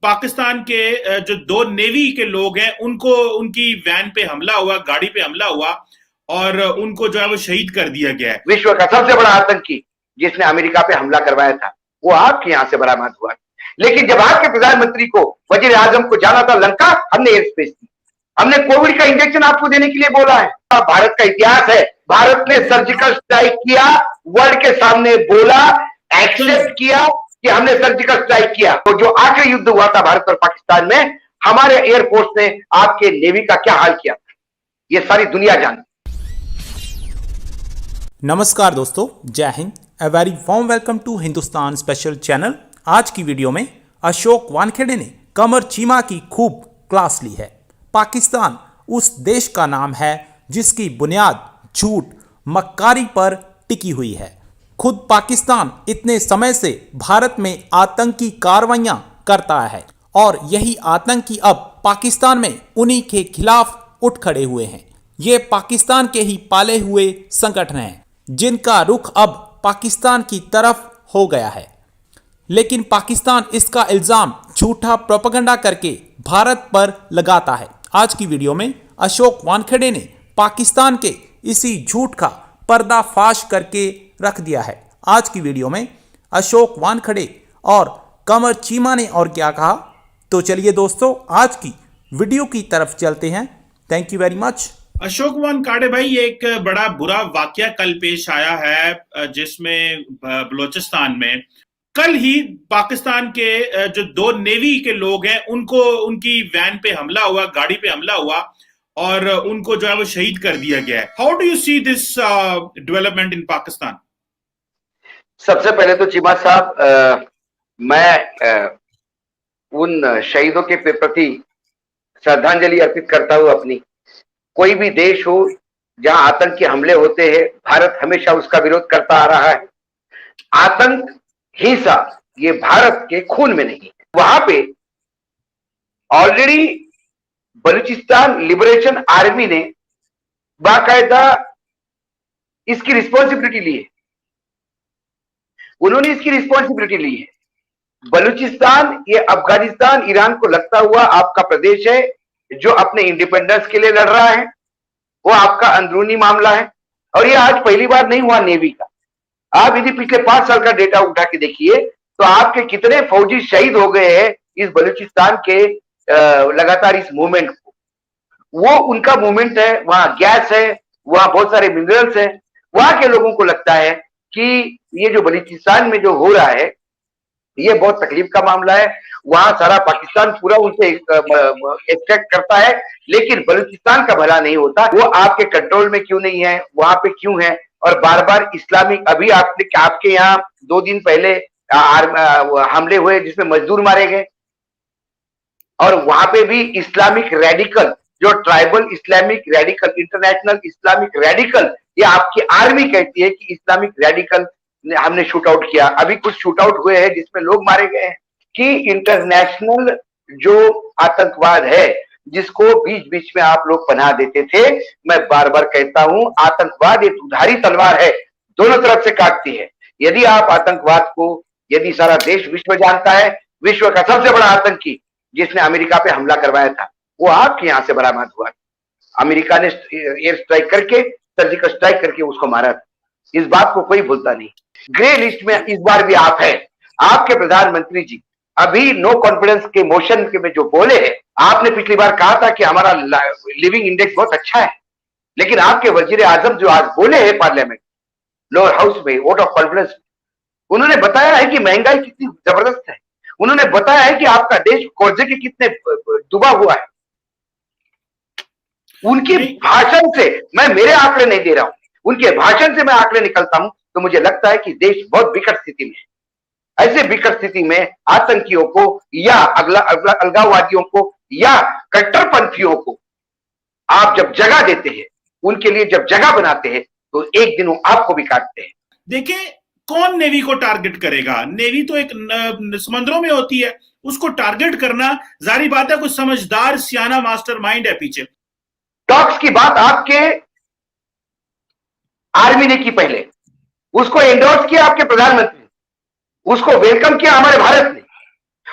पाकिस्तान के जो दो नेवी के लोग हैं उनको उनकी वैन पे हमला हुआ, गाड़ी पे हमला हुआ और उनको जो है वो शहीद कर दिया गया है। विश्व का सबसे बड़ा आतंकी जिसने अमेरिका पे हमला करवाया था वो आपके यहां से बरामद हुआ। लेकिन जब आपके प्रधानमंत्री को, वजीर आजम को जाना था लंका, हमने एयर स्पेस दी, हमने कोविड का इंजेक्शन आपको देने के लिए बोला है। भारत का इतिहास है, भारत ने सर्जिकल स्ट्राइक किया, वर्ल्ड के सामने बोला, एक्सेप्ट किया कि हमने सर्जिकल स्ट्राइक किया। तो जो आखिरी युद्ध हुआ था भारत और पाकिस्तान में, हमारे एयरफोर्स ने आपके नेवी का क्या हाल किया, ये सारी दुनिया जानती। नमस्कार दोस्तों, जय Hind. A very warm welcome to Hindustan special channel. आज की वीडियो में अशोक वानखेड़े ने कमर चीमा की खूब क्लास ली है। पाकिस्तान उस देश का नाम है जिसकी बुनियाद झूठ, मक्कारी पर टिकी हुई है। खुद पाकिस्तान इतने समय से भारत में आतंकी कार्रवाइयां करता है और यही आतंकी अब पाकिस्तान में उन्हीं के खिलाफ उठ खड़े हुए हैं। ये पाकिस्तान के ही पाले हुए संगठन हैं जिनका रुख अब पाकिस्तान की तरफ हो गया है। लेकिन पाकिस्तान इसका इल्ज़ाम झूठा प्रोपेगेंडा करके भारत पर लगाता है। आज की वीडियो में अशोक वानखेड़े ने पाकिस्तान के इसी झूठ का पर्दाफाश करके रख दिया है। आज की वीडियो में अशोक वानखेड़े और कमर चीमा ने और क्या कहा, तो चलिए दोस्तों आज की वीडियो की तरफ चलते हैं। Thank you very much. Ashok Wankhede भाई, एक बड़ा बुरा वाकया कल पेश आया है जिसमें बलूचिस्तान में कल ही पाकिस्तान के जो दो नेवी के लोग हैं उनको उनकी वैन पे हमला हुआ, गाड़ी पे हमला हुआ और उनको जो है वो शहीद कर दिया गया है। How do you see this development in Pakistan? सबसे पहले तो चीमा साहब, मैं उन शहीदों के प्रति श्रद्धांजलि अर्पित करता हूं अपनी। कोई भी देश हो जहां आतंक के हमले होते हैं, भारत हमेशा उसका विरोध करता आ रहा है। आतंक, हिंसा ये भारत के खून में नहीं है। वहां पे ऑलरेडी बलूचिस्तान लिबरेशन आर्मी ने बाकायदा इसकी रिस्पॉन्सिबिलिटी ली है, उन्होंने इसकी रिस्पॉन्सिबिलिटी ली है। बलूचिस्तान ये अफगानिस्तान, ईरान को लगता हुआ आपका प्रदेश है जो अपने इंडिपेंडेंस के लिए लड़ रहा है, वो आपका अंदरूनी मामला है। और ये आज पहली बार नहीं हुआ नेवी का। आप यदि पिछले 5 साल का डेटा उठा के देखिए तो आपके कितने फौजी शहीद हो गए हैं इस बलूचिस्तान के लगातार इस मूवमेंट को। वो उनका मूवमेंट है, वहां गैस है, वहां बहुत सारे मिनरल्स है। वहां के लोगों को लगता है कि ये जो बलूचिस्तान में जो हो रहा है ये बहुत तकलीफ का मामला है। वहां सारा पाकिस्तान पूरा उनसे एक्सपेक्ट करता है, लेकिन बलूचिस्तान का भला नहीं होता। वो आपके कंट्रोल में क्यों नहीं है, वहां पे क्यों है? और बार बार इस्लामिक, अभी आपके यहाँ 2 दिन पहले हमले हुए जिसमें मजदूर मारे गए, और वहां पे भी इस्लामिक रेडिकल, जो tribal Islamic radical, international Islamic radical, ये आपकी आर्मी कहती है कि इस्लामिक रेडिकल हमने शूट आउट किया। अभी कुछ शूट आउट हुए हैं जिसमें लोग मारे गए हैं। कि इंटरनेशनल जो आतंकवाद है जिसको बीच बीच में आप लोग पनाह देते थे, मैं बार बार कहता हूं आतंकवाद एक दुधारी तलवार है, दोनों तरफ से काटती है। यदि आप आतंकवाद को, यदि सारा देश विश्व जानता है, विश्व का सबसे बड़ा आतंकी जिसने अमेरिका पे हमला करवाया था वो आपके यहां से बरामद हुआ। अमेरिका ने एयर स्ट्राइक करके, सर्जिकल स्ट्राइक करके उसको मारा था। इस बात को कोई भूलता नहीं। ग्रे लिस्ट में इस बार भी आप हैं। आपके प्रधानमंत्री जी अभी नो कॉन्फिडेंस के मोशन के में जो बोले हैं, आपने पिछली बार कहा था कि हमारा लिविंग इंडेक्स बहुत अच्छा है, लेकिन आपके वजीर आजम जो आज बोले हैं पार्लियामेंट, लोअर हाउस में, वोट ऑफ कॉन्फिडेंस में, उन्होंने बताया है कि महंगाई कितनी जबरदस्त है। उन्होंने बताया है कि आपका देश कर्जे के कितने डूबा हुआ है। उनके भाषण से, मैं मेरे आंकड़े नहीं दे रहा हूं, उनके भाषण से मैं आंकड़े निकलता हूं तो मुझे लगता है कि देश बहुत विकट स्थिति में है। ऐसे विकट स्थिति में आतंकियों को या अलगाववादियों को या कट्टरपंथियों को आप जब जगह देते हैं, उनके लिए जब जगह बनाते हैं, तो एक दिन वो आपको भी काटते हैं। देखिए, कौन नेवी को टारगेट करेगा? नेवी तो एक समंदरों में होती है, उसको टारगेट करना जारी बात है, कोई समझदार सियाना मास्टरमाइंड है पीछे। टॉक्स की बात आपके आर्मी ने की, पहले उसको एंडोर्स किया आपके प्रधानमंत्री, उसको वेलकम किया हमारे भारत ने,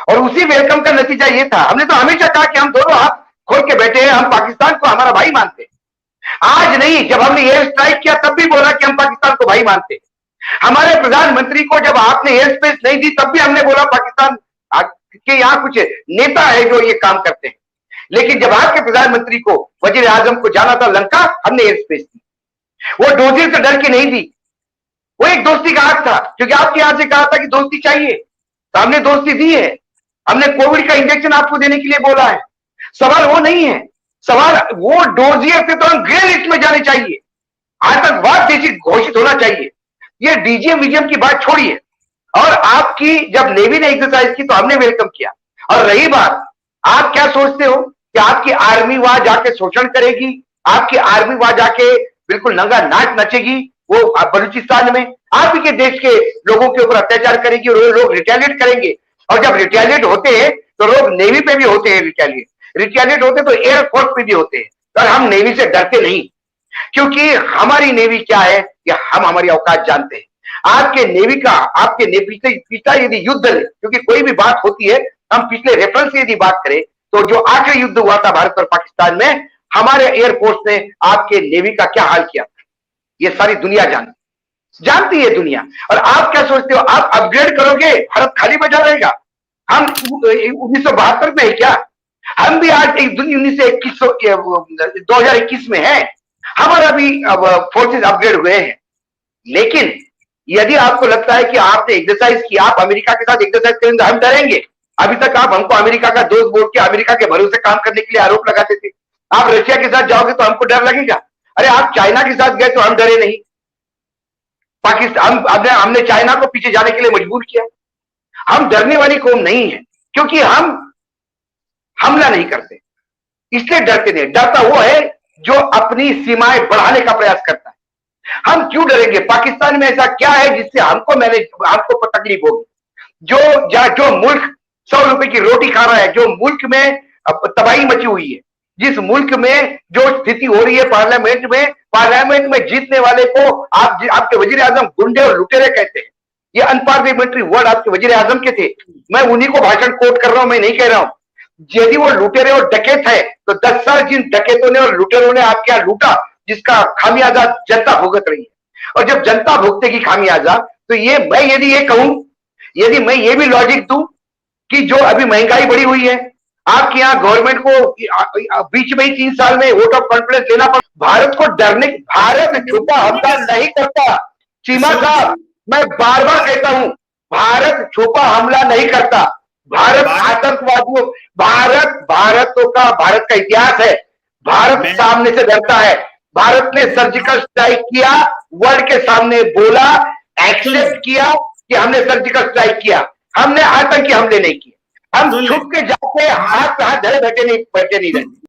और उसी वेलकम का नतीजा ये था। हमने तो हमेशा कहा कि हम दोनों हाथ खोल के बैठे हैं, हम पाकिस्तान को हमारा भाई मानते हैं। आज नहीं, जब हमने एयर स्ट्राइक किया तब भी बोला कि हम पाकिस्तान को भाई मानते हैं। हमारे प्रधानमंत्री को जब आपने एयर स्पेस नहीं दी तब भी हमने बोला पाकिस्तान के यहाँ कुछ नेता है जो ये काम करते हैं। लेकिन जब आपके प्रधानमंत्री को, वजीर आजम को जाना था लंका, हमने एयर स्पेस दी। वो डोजियर से डर के नहीं दी, वो एक दोस्ती का हाथ था, क्योंकि आपके यहां से कहा था कि दोस्ती चाहिए तो हमने दोस्ती दी है। हमने कोविड का इंजेक्शन आपको देने के लिए बोला है। सवाल वो नहीं है, सवाल वो डोजियर से तो हम ग्रे लिस्ट में जाने चाहिए, आतंकवाद देशी घोषित होना चाहिए। ये डीजीएम वीजीएम की बात छोड़िए। और आपकी जब नेवी ने एक्सरसाइज की तो हमने वेलकम किया। और रही बात, आप क्या सोचते हो कि आपकी आर्मी वहां जाके शोषण करेगी, आपकी आर्मी वहां जाके बिल्कुल नंगा नाच नचेगी वो बलूचिस्तान में, आप ही के देश के लोगों के ऊपर अत्याचार करेगी और वो लोग रिटेलिएट करेंगे। और जब रिटेलिएट होते हैं तो लोग नेवी पे भी होते हैं, रिटेलिएट होते तो एयरफोर्स पे भी होते हैं। और हम नेवी से डरते नहीं, क्योंकि हमारी नेवी क्या है कि हम हमारी औकात जानते हैं। आपके नेवी का, आपके नेवी से पिछला यदि युद्ध है, क्योंकि कोई भी बात होती है, हम पिछले रेफरेंस से यदि बात करें तो जो आखिरी युद्ध हुआ था भारत और पाकिस्तान में, हमारे एयरफोर्स ने आपके नेवी का क्या हाल किया ये सारी दुनिया जानती है दुनिया। और आप क्या सोचते हो, आप अपग्रेड करोगे भारत खाली बचा रहेगा? हम 1972 में है क्या? हम भी आज 2021 में है, हमारा भी फोर्सेस अपग्रेड हुए हैं। लेकिन यदि आपको लगता है कि आपने एक्सरसाइज की, आप अमेरिका के साथ एक्सरसाइज करेंगे, हम डरेंगे। अभी तक आप हमको अमेरिका का दोस्त बोल के अमेरिका के भरोसे काम करने के लिए आरोप लगाते थे। आप रशिया के साथ जाओगे तो हमको डर लगेगा। अरे आप चाइना के साथ गए तो हम डरे नहीं। पाकिस्तान हमने चाइना को पीछे जाने के लिए मजबूर किया। हम डरने वाली कौम नहीं है, क्योंकि हम हमला नहीं करते, इसलिए डरते नहीं। डरता वो है जो अपनी सीमाएं बढ़ाने का प्रयास करता है। हम क्यों डरेंगे? पाकिस्तान में ऐसा क्या है जिससे हमको तकलीफ होगी? जो मुल्क 100 रुपए की रोटी खा रहा है, जो मुल्क में तबाही मची हुई है, जिस मुल्क में जो स्थिति हो रही है पार्लियामेंट में जीतने वाले को आपके वजीर आजम गुंडे और लुटेरे कहते हैं। ये अनपार्लियामेंट्री वर्ड आपके वजीर आजम के थे। मैं उन्हीं को भाषण कोट कर रहा हूं, मैं नहीं कह रहा हूं। यदि वो लुटेरे और डकैत है तो 10 साल जिन डकैतों ने और लुटेरों ने आपके यहां लूटा, जिसका खामियाजा जनता भुगत रही है। और जब जनता भुगतेगी खामियाजा, तो यदि मैं ये भी लॉजिक दूं कि जो अभी महंगाई बढ़ी हुई है, आपके यहाँ गवर्नमेंट को बीच में ही 3 साल में वोट ऑफ कॉन्फिडेंस लेना पड़ा। भारत को भारत छुपा हमला नहीं करता। चीमा साहब, मैं बार बार कहता हूं, भारत छुपा हमला नहीं करता। भारत आतंकवादियों, भारत का इतिहास है, भारत सामने से डरता है। भारत ने सर्जिकल स्ट्राइक किया, वर्ल्ड के सामने बोला, एक्सेप्ट किया कि हमने सर्जिकल स्ट्राइक किया, हमने आतंकी हमले नहीं किए। हम छुप के जाके हाथ पे हाथ धरे बैठे नहीं रहते।